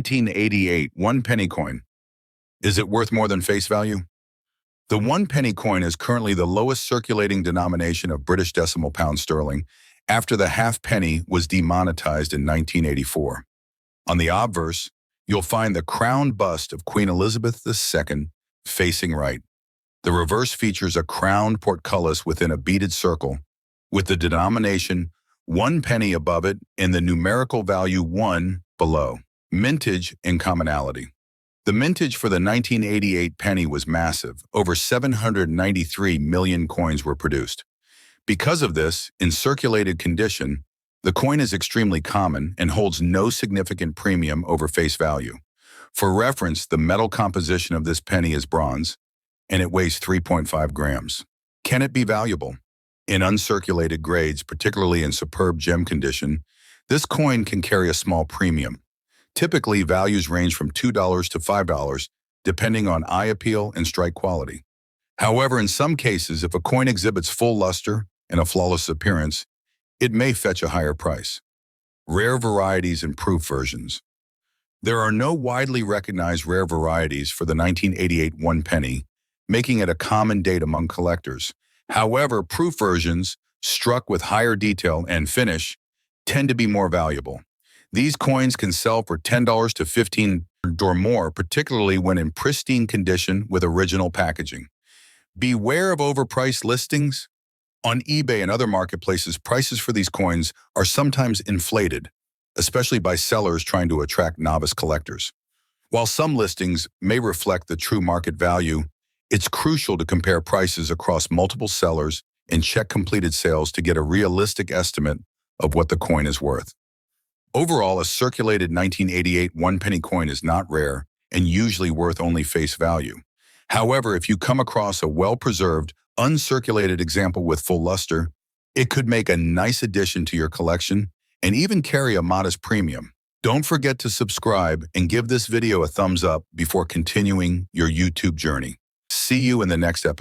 1988 1 penny coin. Is it worth more than face value? The 1 penny coin is currently the lowest circulating denomination of British decimal pound sterling after the half-penny was demonetized in 1984. On the obverse, you'll find the crowned bust of Queen Elizabeth II facing right. The reverse features a crowned portcullis within a beaded circle, with the denomination 1 penny above it and the numerical value 1 below. Mintage and commonality. The mintage for the 1988 penny was massive. Over 793 million coins were produced. Because of this, in circulated condition, the coin is extremely common and holds no significant premium over face value. For reference, the metal composition of this penny is bronze, and it weighs 3.5 grams. Can it be valuable? In uncirculated grades, particularly in superb gem condition, this coin can carry a small premium. Typically, values range from $2 to $5, depending on eye appeal and strike quality. However, in some cases, if a coin exhibits full luster and a flawless appearance, it may fetch a higher price. Rare varieties and proof versions. There are no widely recognized rare varieties for the 1988 1 penny, making it a common date among collectors. However, proof versions, struck with higher detail and finish, tend to be more valuable. These coins can sell for $10 to $15 or more, particularly when in pristine condition with original packaging. Beware of overpriced listings. On eBay and other marketplaces, prices for these coins are sometimes inflated, especially by sellers trying to attract novice collectors. While some listings may reflect the true market value, it's crucial to compare prices across multiple sellers and check completed sales to get a realistic estimate of what the coin is worth. Overall, a circulated 1988 1 penny coin is not rare and usually worth only face value. However, if you come across a well-preserved, uncirculated example with full luster, it could make a nice addition to your collection and even carry a modest premium. Don't forget to subscribe and give this video a thumbs up before continuing your YouTube journey. See you in the next episode.